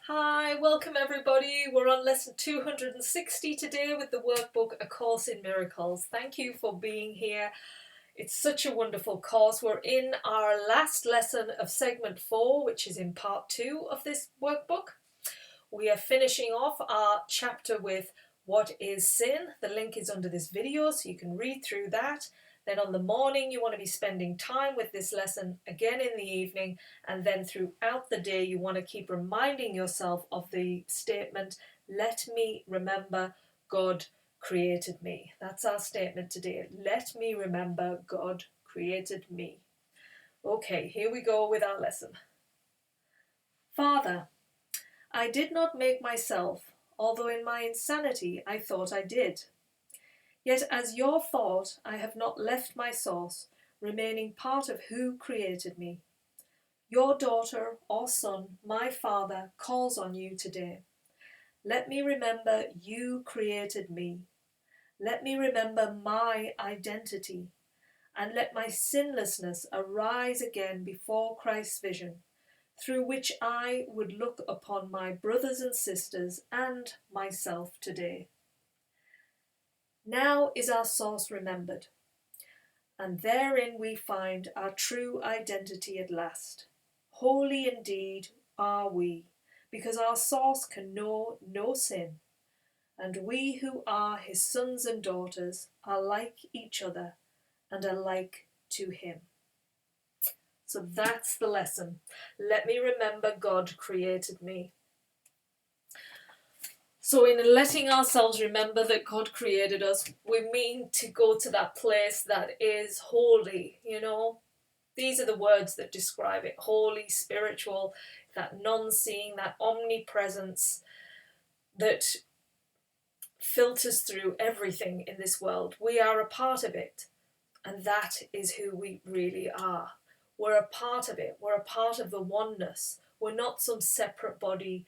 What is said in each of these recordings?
Hi, welcome everybody. We're on lesson 260 today with the workbook A Course in Miracles. Thank you for being here. It's such a wonderful course. We're in our last lesson of segment 4, which is in part 2 of this workbook. We are finishing off our chapter with What is Sin? The link is under this video so you can read through that. Then on the morning you want to be spending time with this lesson again in the evening, and then throughout the day you want to keep reminding yourself of the statement, let me remember God created me. That's our statement today. Let me remember God created me. Okay, here we go with our lesson. Father, I did not make myself, although in my insanity I thought I did. Yet as your thought I have not left my source, remaining part of who created me. Your daughter or son, my Father, calls on you today. Let me remember you created me. Let me remember my identity, and let my sinlessness arise again before Christ's vision, through which I would look upon my brothers and sisters and myself today. Now is our source remembered, and therein we find our true identity at last. Holy indeed are we, because our source can know no sin, and we who are his sons and daughters are like each other and are like to him. So that's the lesson. Let me remember God created me. So in letting ourselves remember that God created us, we mean to go to that place that is holy, These are the words that describe it. Holy, spiritual, that non-seeing, that omnipresence that filters through everything in this world. We are a part of it, and that is who we really are. We're a part of it. We're a part of the oneness. We're not some separate body,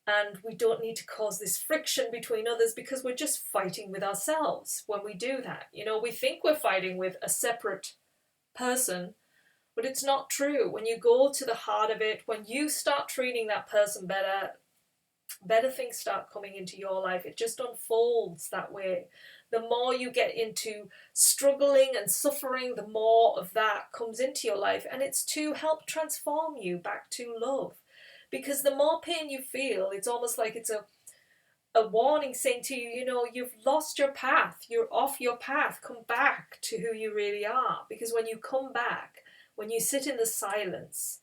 and we don't need to cause this friction between others because we're just fighting with ourselves when we do that. We think we're fighting with a separate person, but it's not true. When you go to the heart of it, when you start treating that person better things start coming into your life. It just unfolds that way. The more you get into struggling and suffering, the more of that comes into your life, and it's to help transform you back to love. Because the more pain you feel, it's almost like it's a warning saying to you, you've lost your path, you're off your path, come back to who you really are. Because when you come back, when you sit in the silence,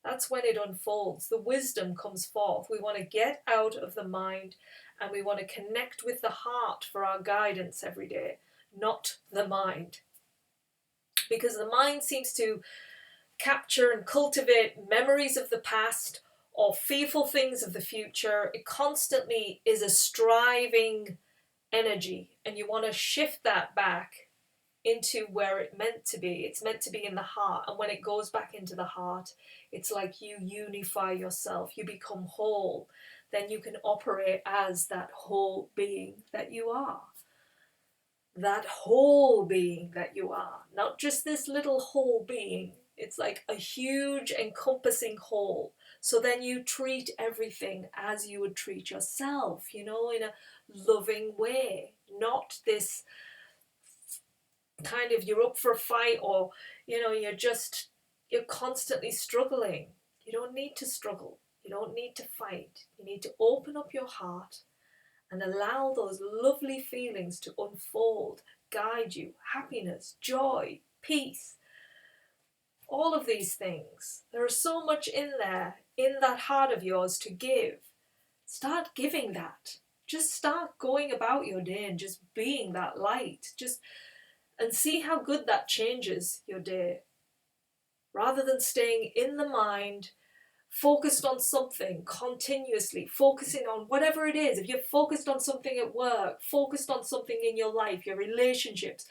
that's when it unfolds. The wisdom comes forth. We want to get out of the mind and we want to connect with the heart for our guidance every day, not the mind. Because the mind seems to capture and cultivate memories of the past or fearful things of the future. It constantly is a striving energy, and you want to shift that back into where it's meant to be. It's meant to be in the heart, and when it goes back into the heart, it's like you unify yourself, you become whole. Then you can operate as that whole being that you are. That whole being that you are, not just this little whole being. It's like a huge encompassing whole. So then you treat everything as you would treat yourself, in a loving way, not this kind of you're up for a fight, or you're constantly struggling. You don't need to struggle. You don't need to fight. You need to open up your heart and allow those lovely feelings to unfold, guide you. Happiness, joy, peace, all of these things. There is so much in there, in that heart of yours to give. Start giving that. Just start going about your day and just being that light. And see how good that changes your day. Rather than staying in the mind, focused on something continuously, focusing on whatever it is. If you're focused on something at work, focused on something in your life, your relationships,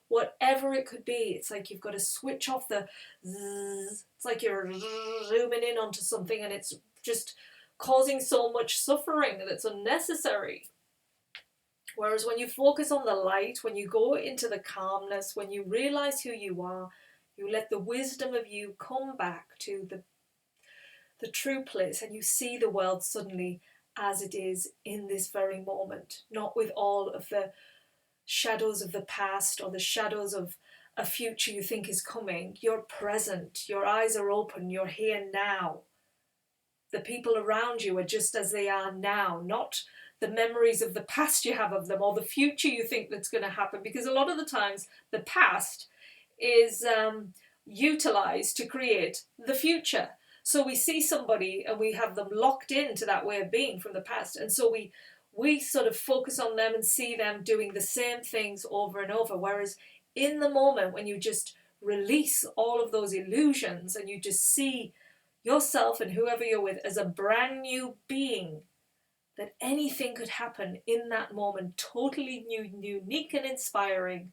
whatever it could be, it's like you've got to switch off the zzz. It's like you're zooming in onto something and it's just causing so much suffering that's unnecessary. Whereas when you focus on the light, when you go into the calmness, when you realize who you are, you let the wisdom of you come back to the the true place, and you see the world suddenly as it is in this very moment, not with all of the shadows of the past or the shadows of a future you think is coming. You're present, your eyes are open, you're here now. The people around you are just as they are now, not the memories of the past you have of them or the future you think that's going to happen, because a lot of the times the past is utilized to create the future. So we see somebody and we have them locked into that way of being from the past, and so we sort of focus on them and see them doing the same things over and over, whereas in the moment when you just release all of those illusions and you just see yourself and whoever you're with as a brand new being, that anything could happen in that moment, totally new, unique and inspiring,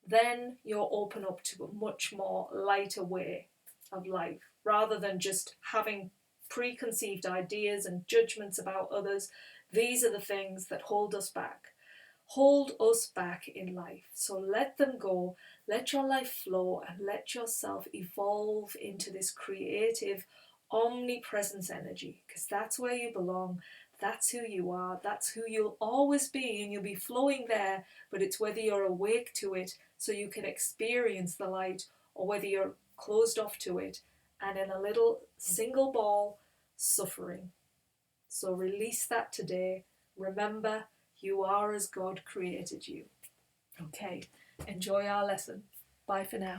then you're open up to a much more lighter way of life, rather than just having preconceived ideas and judgments about others. These are the things that hold us back in life. So let them go, let your life flow, and let yourself evolve into this creative omnipresence energy, because that's where you belong. That's who you are. That's who you'll always be, and you'll be flowing there, but it's whether you're awake to it so you can experience the light, or whether you're closed off to it and in a little single ball suffering. So release that today. Remember, you are as God created you. Okay, enjoy our lesson. Bye for now.